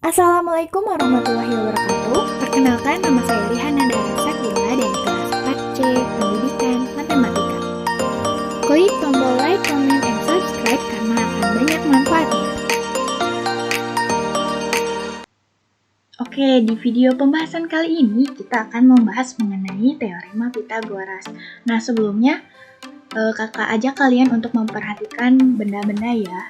Assalamualaikum warahmatullahi wabarakatuh. Perkenalkan, nama saya Rihana Dara Sakila dari kelas 4C Pendidikan Matematika. Klik tombol like, comment, and subscribe karena akan banyak manfaatnya. Oke, di video pembahasan kali ini kita akan membahas mengenai teorema Pythagoras. Nah, sebelumnya kakak ajak kalian untuk memperhatikan benda-benda ya.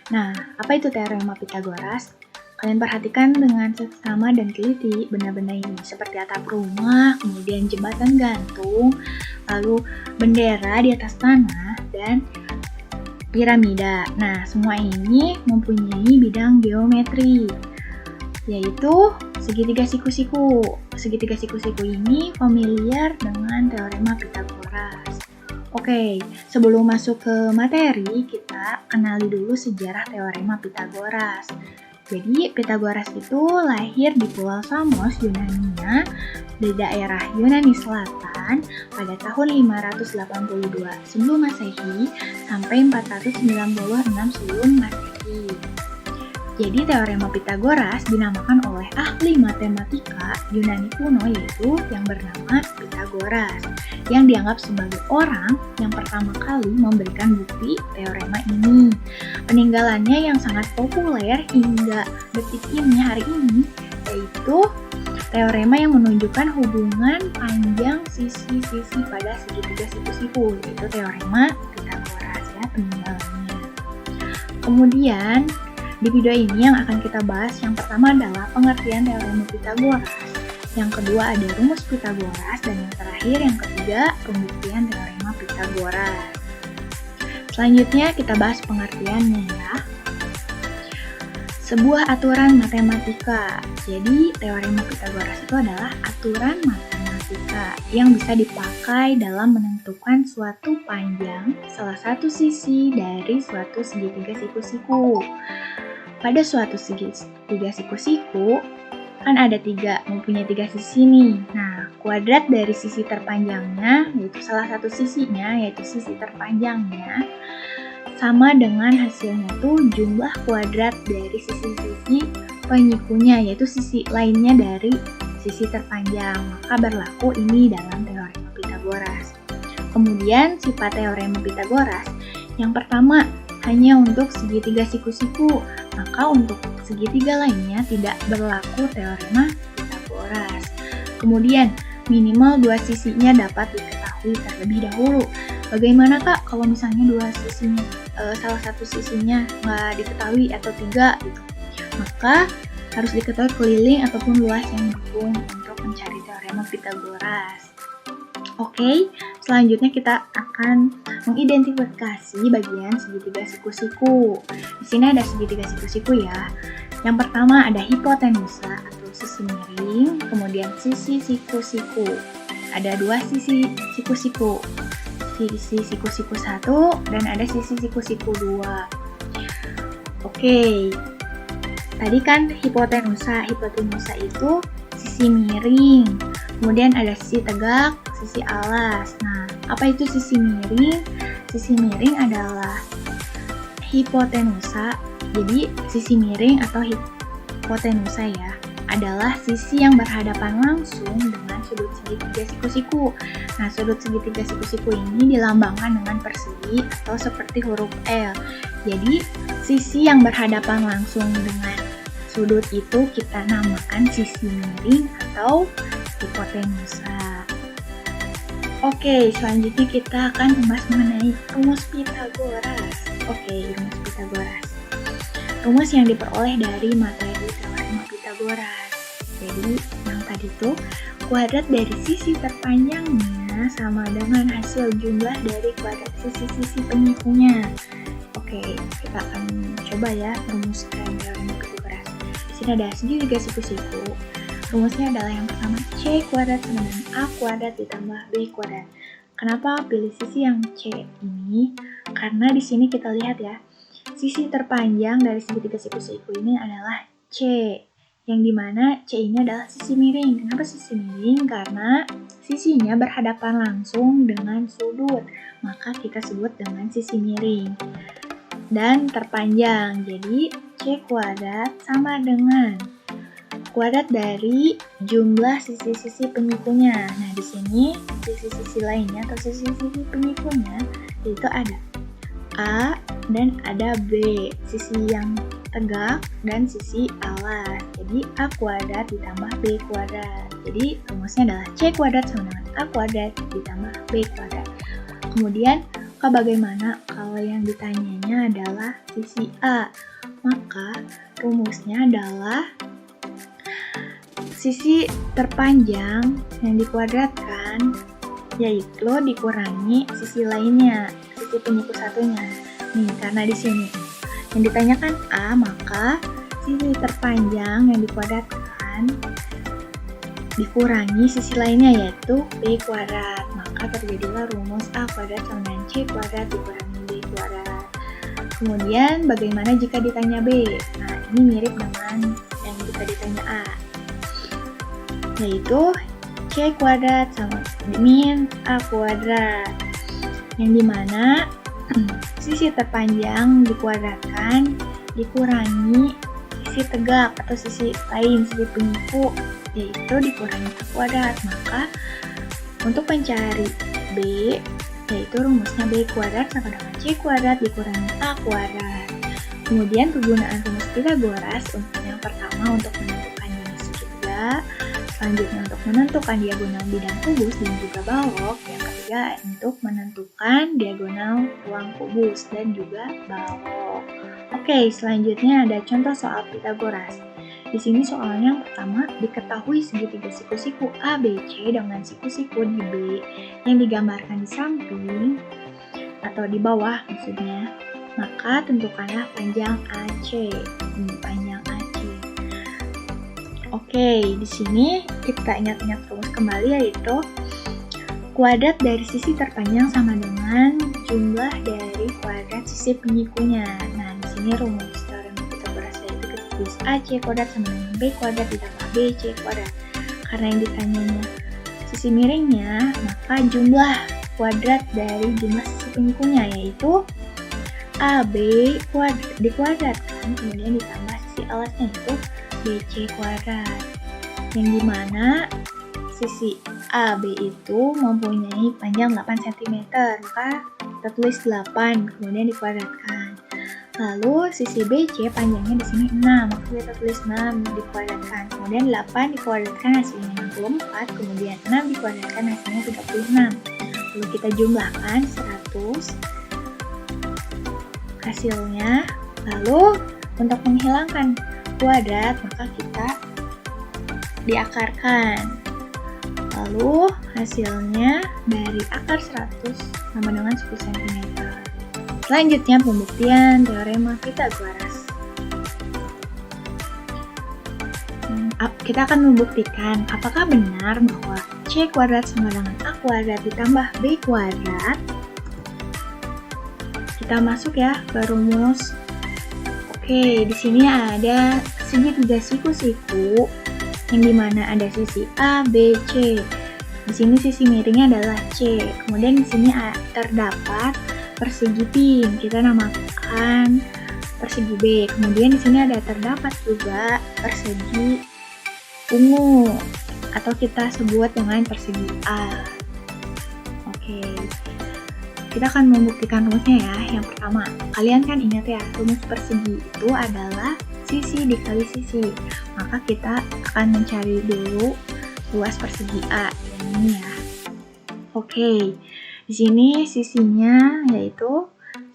Nah, apa itu teorema Pythagoras? Kalian perhatikan dengan seksama dan teliti benda-benda ini, seperti atap rumah, kemudian jembatan gantung, lalu bendera di atas tanah, dan piramida. Nah, semua ini mempunyai bidang geometri, yaitu segitiga siku-siku. Segitiga siku-siku ini familiar dengan teorema Pythagoras. Oke, sebelum masuk ke materi, kita kenali dulu sejarah teorema Pythagoras. Jadi, Pythagoras itu lahir di Pulau Samos, Yunania, di daerah Yunani Selatan pada tahun 582 sebelum Masehi sampai 496 sebelum Masehi. Jadi, teorema Pythagoras dinamakan oleh ahli matematika Yunani kuno yaitu yang bernama Pythagoras, yang dianggap sebagai orang yang pertama kali memberikan bukti teorema ini. Peninggalannya yang sangat populer hingga detik ini hari ini yaitu teorema yang menunjukkan hubungan panjang sisi-sisi pada segitiga siku-siku, yaitu teorema Pythagoras ya peninggalannya. Kemudian di video ini yang akan kita bahas yang pertama adalah pengertian teorema Pythagoras, yang kedua ada rumus Pythagoras, dan yang terakhir yang ketiga pembuktian teorema Pythagoras. Selanjutnya kita bahas pengertiannya ya. Sebuah aturan matematika. Jadi teorema Pythagoras itu adalah aturan matematika yang bisa dipakai dalam menentukan suatu panjang salah satu sisi dari suatu segitiga siku-siku. Pada suatu segitiga siku-siku kan ada mempunyai tiga sisi nih. Nah, kuadrat dari sisi terpanjangnya, yaitu salah satu sisinya, yaitu sisi terpanjangnya, sama dengan hasilnya tuh jumlah kuadrat dari sisi-sisi penyikunya, yaitu sisi lainnya dari sisi terpanjang. Maka berlaku ini dalam teorema Pythagoras. Kemudian sifat teorema Pythagoras, yang pertama hanya untuk segitiga siku-siku, maka untuk segitiga lainnya tidak berlaku teorema Pythagoras. Kemudian, minimal dua sisinya dapat diketahui terlebih dahulu. Bagaimana Kak kalau misalnya dua sisinya, salah satu sisinya nggak diketahui atau tiga gitu? Maka harus diketahui keliling ataupun luas yang mendukung untuk mencari teorema Pythagoras. Oke, selanjutnya kita akan mengidentifikasi bagian segitiga siku-siku. Di sini ada segitiga siku-siku ya. Yang pertama ada hipotenusa atau sisi miring, kemudian sisi siku-siku. Ada dua sisi siku-siku. Sisi siku-siku 1 dan ada sisi siku-siku 2. Oke. Tadi kan hipotenusa itu sisi miring. Kemudian ada sisi tegak, sisi alas. Nah, apa itu sisi miring? Sisi miring adalah hipotenusa. Jadi, sisi miring atau hipotenusa ya, adalah sisi yang berhadapan langsung dengan sudut segitiga siku-siku. Nah, sudut segitiga siku-siku ini dilambangkan dengan persegi atau seperti huruf L. Jadi, sisi yang berhadapan langsung dengan sudut itu kita namakan sisi miring atau hipotenusa. Oke, selanjutnya kita akan membahas mengenai rumus Pythagoras. Oke, rumus Pythagoras. Rumus yang diperoleh dari materi teorema Pythagoras. Jadi, yang tadi tuh kuadrat dari sisi terpanjangnya sama dengan hasil jumlah dari kuadrat sisi-sisi penyikunya. Oke, kita akan coba ya rumuskan teorema Pythagoras. Di sini ada segitiga siku-siku. Rumusnya adalah yang pertama C kuadrat sama dengan A kuadrat ditambah B kuadrat. Kenapa pilih sisi yang C ini? Karena di sini kita lihat ya, sisi terpanjang dari segitiga siku-siku ini adalah C, yang dimana C ini adalah sisi miring. Kenapa sisi miring? Karena sisinya berhadapan langsung dengan sudut, maka kita sebut dengan sisi miring. Dan terpanjang, jadi C kuadrat sama dengan kuadrat dari jumlah sisi-sisi penyikunya. Nah, di sini sisi-sisi lainnya atau sisi-sisi penyikunya itu ada A dan ada B, sisi yang tegak dan sisi alas. Jadi A kuadrat ditambah B kuadrat. Jadi rumusnya adalah C kuadrat sama dengan A kuadrat ditambah B kuadrat. Kemudian, bagaimana kalau yang ditanyanya adalah sisi A? Maka rumusnya adalah sisi terpanjang yang dikuadratkan yaitu dikurangi sisi lainnya, sisi penyiku satunya. Nih, karena di sini yang ditanyakan A, maka sisi terpanjang yang dikuadratkan dikurangi sisi lainnya yaitu B kuadrat. Maka terjadilah rumus A kuadrat sama dengan C kuadrat dikurangi B kuadrat. Kemudian bagaimana jika ditanya B? Nah, ini mirip dengan yang jika ditanya A, yaitu C kuadrat sama min A kuadrat, yang dimana sisi terpanjang dikuadratkan dikurangi sisi tegak atau sisi lain, sisi penyiku, yaitu dikurangi A kuadrat. Maka untuk mencari B, yaitu rumusnya B kuadrat sama dengan C kuadrat dikurangi A kuadrat. Kemudian kegunaan rumus Pythagoras untuk yang pertama untuk menentukan jenis segitiga, selanjutnya untuk menentukan diagonal bidang kubus dan juga balok, yang ketiga untuk menentukan diagonal ruang kubus dan juga balok. Oke, selanjutnya ada contoh soal Pythagoras. Di sini soalnya yang pertama, diketahui segitiga siku-siku ABC dengan siku-siku di B yang digambarkan di samping atau di bawah maksudnya. Maka tentukanlah panjang AC. Ini panjang AC. Oke, di sini kita ingat-ingat rumus kembali yaitu kuadrat dari sisi terpanjang sama dengan jumlah dari kuadrat sisi penyikunya. Nah, di sini rumus teorema Pythagoras yaitu kita tulis AC kuadrat sama dengan B kuadrat ditambah BC kuadrat. Karena yang ditanyanya sisi miringnya, maka jumlah kuadrat dari jumlah sisi penyikunya yaitu AB kuadrat dikuadratkan kemudian ditambah sisi alasnya yaitu BC kuadrat, yang dimana sisi AB itu mempunyai panjang 8 cm, maka kita tulis 8 kemudian dikuadratkan. Lalu sisi BC panjangnya di sini 6, maka kita tulis 6 dikuadratkan. Kemudian 8 dikuadratkan hasilnya 64, kemudian 6 dikuadratkan hasilnya 36. Lalu kita jumlahkan 100 hasilnya. Lalu untuk menghilangkan kuadrat maka kita diakarkan. Lalu hasilnya dari akar 100 sama dengan 10 cm. Selanjutnya pembuktian teorema Pythagoras. Kita akan membuktikan apakah benar bahwa C kuadrat sama dengan A kuadrat ditambah B kuadrat. Kita masuk ya ke rumus. Oke, di sini ada segitiga siku-siku yang dimana ada sisi A, B, C. Di sini sisi miringnya adalah C. Kemudian di sini terdapat persegi pink. Kita namakan persegi B. Kemudian di sini ada terdapat juga persegi ungu atau kita sebut dengan persegi A. Oke. Kita akan membuktikan rumusnya ya. Yang pertama, kalian kan ingat ya, rumus persegi itu adalah sisi dikali sisi. Maka kita akan mencari dulu luas persegi A yang ini ya. Oke. Di sini sisinya yaitu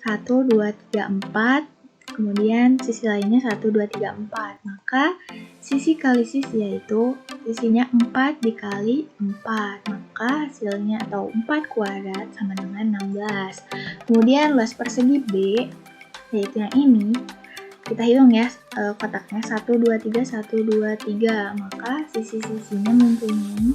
1 2 3 4, kemudian sisi lainnya 1 2 3 4. Maka sisi kali sisi yaitu sisinya 4 dikali 4. Maka hasilnya atau 4 kuadrat sama dengan 16. Kemudian luas persegi B yaitu yang ini. Kita hitung ya kotaknya 1 2 3 1 2 3. Maka sisi-sisinya mempunyai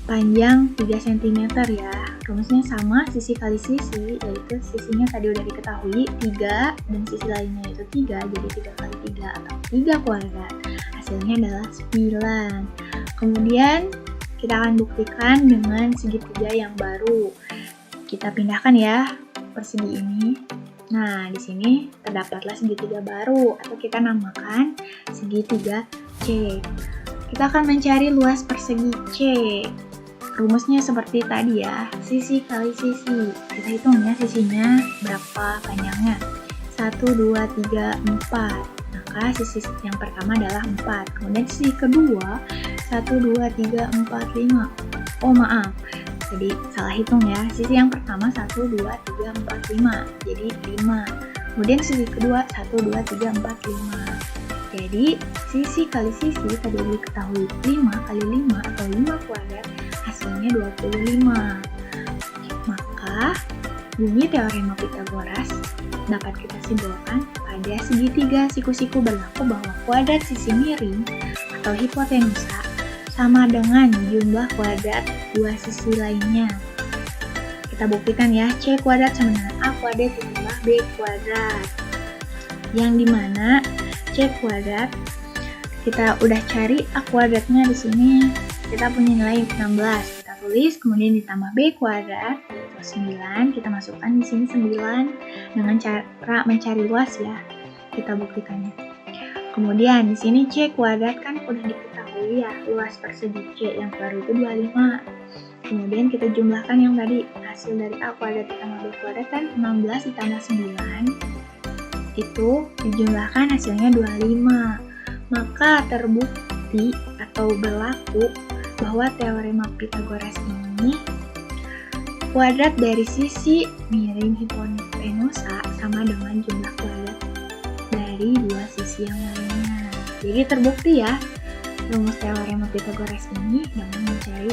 panjang 3 cm ya. Rumusnya sama, sisi kali sisi, yaitu sisinya tadi udah diketahui 3 dan sisi lainnya yaitu 3, jadi 3 kali 3 atau 3 kuadrat. Hasilnya adalah 9. Kemudian kita akan buktikan dengan segitiga yang baru. Kita pindahkan ya persegi ini. Nah, di sini terdapatlah segitiga baru atau kita namakan segitiga C. Kita akan mencari luas persegi C. Rumusnya seperti tadi ya, sisi kali sisi. Kita hitung ya sisinya berapa panjangnya. 1, 2, 3, 4. Maka sisi yang pertama adalah 4. Kemudian sisi kedua 1, 2, 3, 4, 5. Oh maaf, jadi salah hitung ya. Sisi yang pertama 1, 2, 3, 4, 5. Jadi 5. Kemudian sisi kedua 1, 2, 3, 4, 5. Jadi sisi kali sisi tadi diketahui 5 kali 5 atau 5 kuadrat hasilnya 25. Maka bunyi teorema Pitagoras dapat kita simpulkan pada segitiga siku-siku berlaku bahwa kuadrat sisi miring atau hipotenusa sama dengan jumlah kuadrat dua sisi lainnya. Kita buktikan ya, C kuadrat sama dengan A kuadrat ditambah B kuadrat. Yang dimana C kuadrat kita udah cari A kuadratnya di sini kita punya nilai 16. Kita tulis kemudian ditambah B kuadrat atau 9, kita masukkan di sini 9 dengan cara mencari luas ya. Kita buktikannya. Kemudian di sini C kuadrat kan udah diketahui ya, luas persegi C yang baru itu 25. Kemudian kita jumlahkan yang tadi hasil dari A kuadrat ditambah B kuadrat kan 16 ditambah 9. Itu dijumlahkan hasilnya 25. Maka terbukti atau berlaku bahwa teorema Pitagoras ini kuadrat dari sisi miring hipotenusa sama dengan jumlah kuadrat dari dua sisi yang lainnya. Jadi terbukti ya rumus teorema Pitagoras ini dengan mencari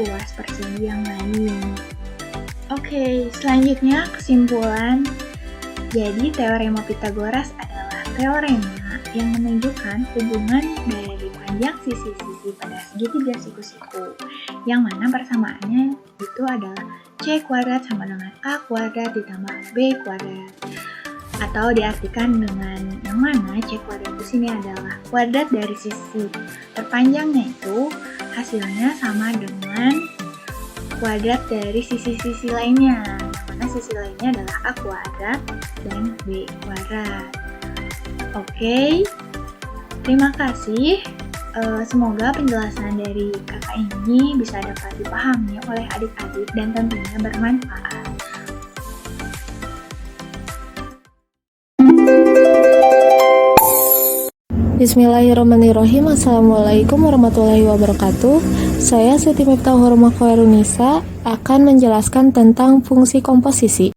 luas persegi yang lain. Oke, selanjutnya kesimpulan. Jadi teorema Pitagoras adalah teorema yang menunjukkan hubungan dari panjang sisi-sisi pada segitiga siku-siku, yang mana persamaannya itu adalah C kuadrat sama dengan A kuadrat ditambah B kuadrat. Atau diartikan dengan yang mana C kuadrat di sini adalah kuadrat dari sisi terpanjangnya itu hasilnya sama dengan kuadrat dari sisi-sisi lainnya, yang mana sisi lainnya adalah A kuadrat dan B kuadrat. Oke, terima kasih. Semoga penjelasan dari kakak ini bisa dapat dipahami oleh adik-adik dan tentunya bermanfaat. Bismillahirrahmanirrahim. Assalamualaikum warahmatullahi wabarakatuh. Saya Siti Miftahul Khairunisa akan menjelaskan tentang fungsi komposisi.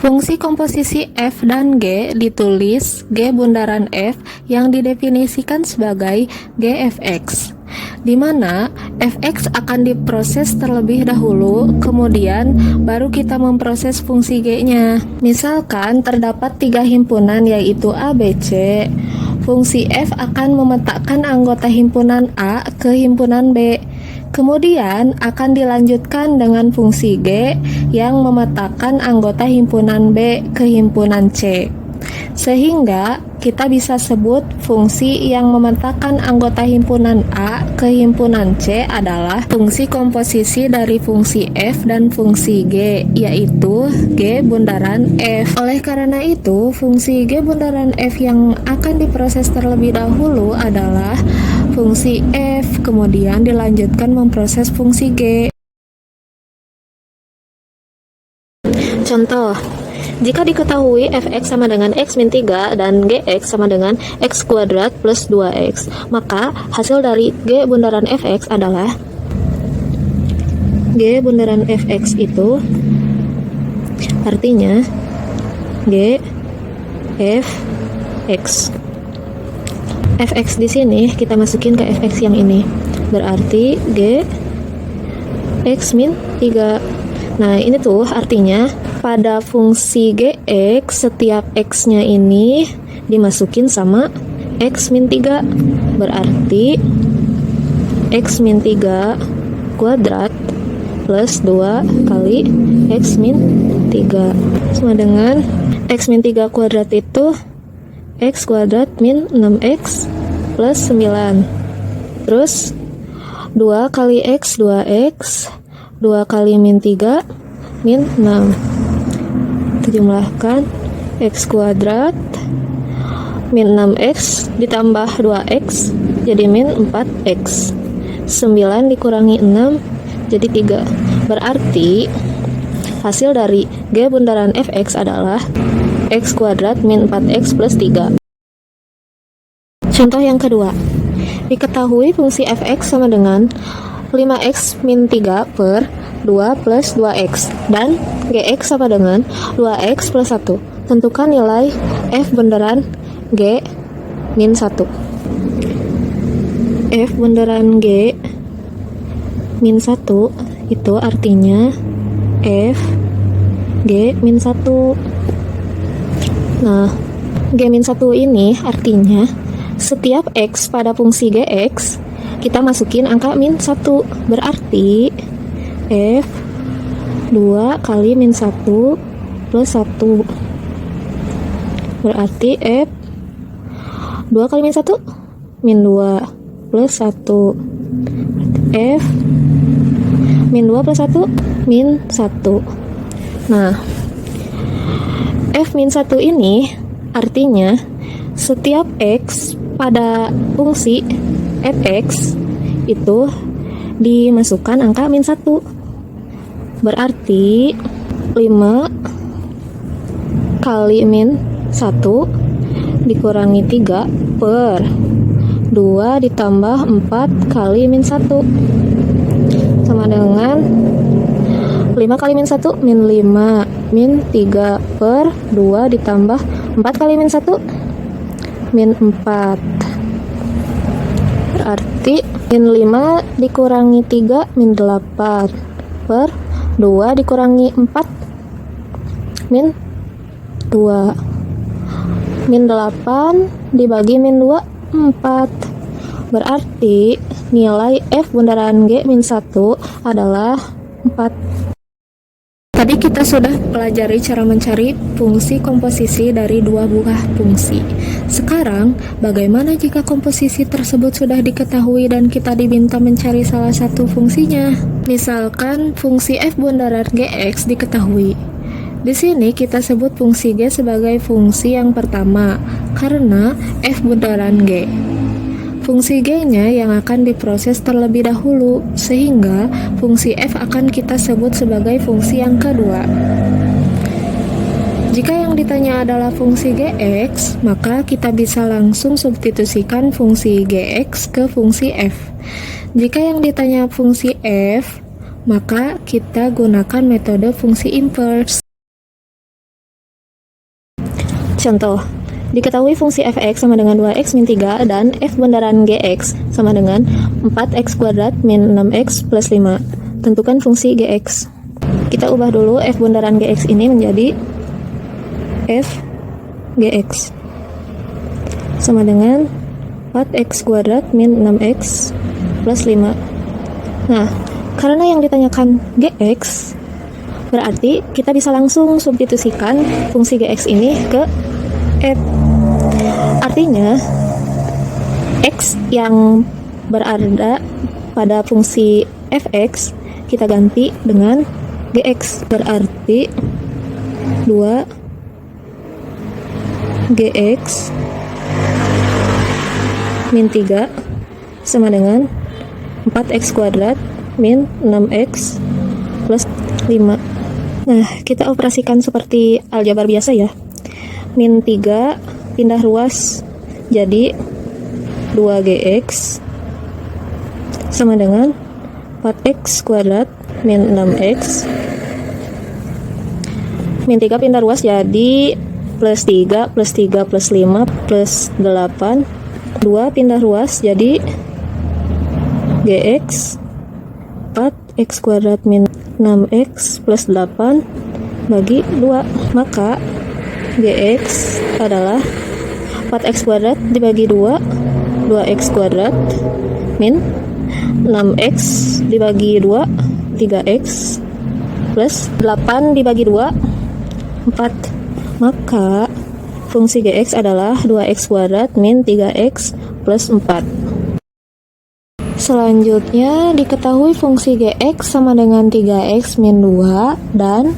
Fungsi komposisi F dan G ditulis G bundaran F yang didefinisikan sebagai Gfx, di mana Fx akan diproses terlebih dahulu, kemudian baru kita memproses fungsi G-nya. Misalkan terdapat 3 himpunan yaitu A, B, C. Fungsi F akan memetakan anggota himpunan A ke himpunan B. Kemudian akan dilanjutkan dengan fungsi G yang memetakan anggota himpunan B ke himpunan C. Sehingga kita bisa sebut fungsi yang memetakan anggota himpunan A ke himpunan C adalah fungsi komposisi dari fungsi F dan fungsi G, yaitu G bundaran F. Oleh karena itu, fungsi G bundaran F yang akan diproses terlebih dahulu adalah fungsi F, kemudian dilanjutkan memproses fungsi G. Contoh, jika diketahui fx sama dengan x min 3 dan gx sama dengan x kuadrat plus 2x, maka hasil dari G bundaran fx adalah G bundaran fx itu artinya G f x. Fx di sini kita masukin ke fx yang ini, berarti G x min 3. Nah, ini tuh artinya pada fungsi Gx setiap x-nya ini dimasukin sama x min 3. Berarti x min 3 kuadrat plus 2 kali x min 3 sama dengan x min 3 kuadrat itu x kuadrat min 6x plus 9. Terus 2 kali x 2x, 2 kali min 3 min 6. Kita jumlahkan x kuadrat min 6x ditambah 2x jadi min 4x. 9 dikurangi 6 jadi 3. Berarti hasil dari G bundaran fx adalah x kuadrat min 4x plus 3. Contoh yang kedua. Diketahui fungsi fx sama dengan 5x min 3 per 2 plus 2x dan gx sama dengan 2x plus 1. Tentukan nilai f bundaran g min 1. F bundaran g min 1 itu artinya f g min 1. Nah, g min 1 ini artinya setiap x pada fungsi gx kita masukin angka min 1. Berarti f 2 kali min 1 plus 1. Berarti f 2 kali min 1 min 2 plus 1. F min 2 plus 1 min 1. Nah, f min 1 ini artinya setiap x pada fungsi fx itu dimasukkan angka min 1. Berarti 5 kali min 1 dikurangi 3 per 2 ditambah 4 kali min 1 sama dengan 5 kali min 1 min 5 min 3 per 2 ditambah 4 kali min 1 min 4. Berarti min 5 dikurangi 3 min 8 per 2 dikurangi 4 min 2. Min 8 dibagi min 2 4. Berarti nilai f bundaran g min 1 adalah 4. Tadi kita sudah pelajari cara mencari fungsi komposisi dari dua buah fungsi. Sekarang, bagaimana jika komposisi tersebut sudah diketahui dan kita diminta mencari salah satu fungsinya? Misalkan fungsi f bundaran gx diketahui. Di sini kita sebut fungsi g sebagai fungsi yang pertama karena f bundaran g. Fungsi g-nya yang akan diproses terlebih dahulu, sehingga fungsi f akan kita sebut sebagai fungsi yang kedua. Jika yang ditanya adalah fungsi gx, maka kita bisa langsung substitusikan fungsi gx ke fungsi f. Jika yang ditanya fungsi f, maka kita gunakan metode fungsi inverse. Contoh, diketahui fungsi fx sama dengan 2x min 3 dan f bundaran gx sama dengan 4x kuadrat min 6x plus 5. Tentukan fungsi gx. Kita ubah dulu f bundaran gx ini menjadi f gx sama dengan 4x kuadrat min 6x plus 5. Nah, karena yang ditanyakan gx, berarti kita bisa langsung substitusikan fungsi gx ini ke f. Artinya x yang berada pada fungsi fx kita ganti dengan gx. Berarti 2 gx min 3 sama dengan 4x kuadrat min 6x plus 5. Nah, kita operasikan seperti aljabar biasa ya. Min 3 pindah ruas jadi 2gx sama dengan 4x kuadrat min 6x. Min 3 pindah ruas jadi plus 3 plus 3 plus 5 plus 8. 2 pindah ruas jadi gx 4x kuadrat min 6x plus 8 bagi 2. Maka gx adalah 4x kuadrat dibagi 2, 2x kuadrat min 6x dibagi 2, 3x plus 8 dibagi 2, 4. Maka fungsi gx adalah 2x kuadrat min 3x plus 4. Selanjutnya diketahui fungsi Gx sama dengan 3x min 2 dan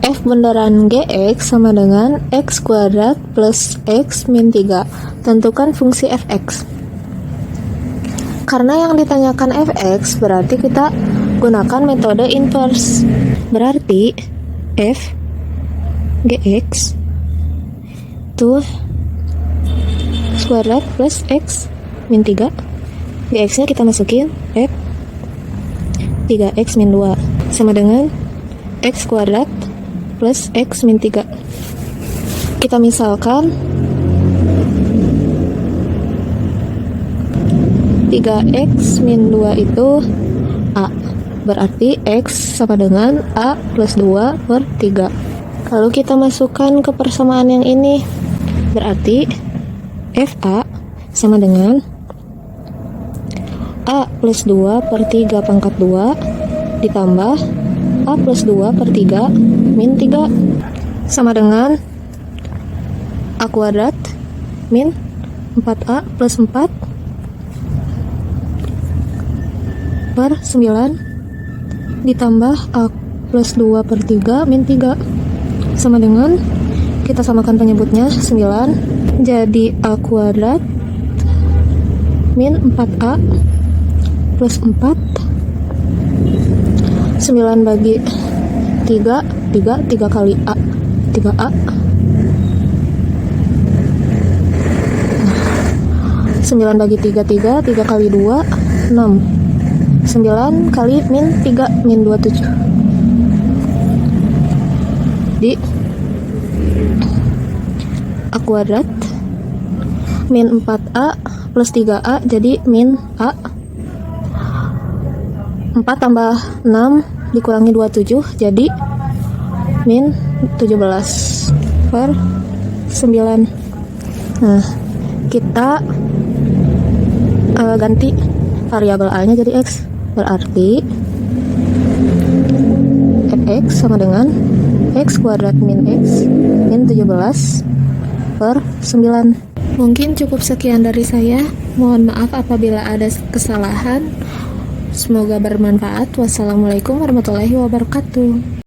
f bundaran Gx sama dengan x kuadrat plus x min 3. Tentukan fungsi fx. Karena yang ditanyakan fx, berarti kita gunakan metode inverse. Berarti f Gx itu x kuadrat plus x min 3. Gx nya kita masukin f 3x min 2 sama dengan x kuadrat plus x min 3. Kita misalkan 3x min 2 itu a, berarti x sama dengan a plus 2 per 3. Lalu kita masukkan ke persamaan yang ini, berarti fa sama dengan a plus 2 per 3 pangkat 2 ditambah a plus 2 per 3 min 3 sama dengan a kuadrat min 4a plus 4 per 9 ditambah a plus 2 per 3 min 3 sama dengan, kita samakan penyebutnya 9, jadi a kuadrat min 4a plus 4, 9 bagi 3 kali a, 3a, 9 bagi 3 kali 2, 6, 9 kali min 3, min 27, di a kuadrat min 4a plus 3a jadi min a, 4 tambah 6 dikurangi 27 jadi min 17 per 9. Nah, kita ganti variabel a nya jadi x, berarti fx sama dengan x kuadrat min x min 17 per 9. Mungkin cukup sekian dari saya. Mohon maaf apabila ada kesalahan. Semoga bermanfaat. Wassalamualaikum warahmatullahi wabarakatuh.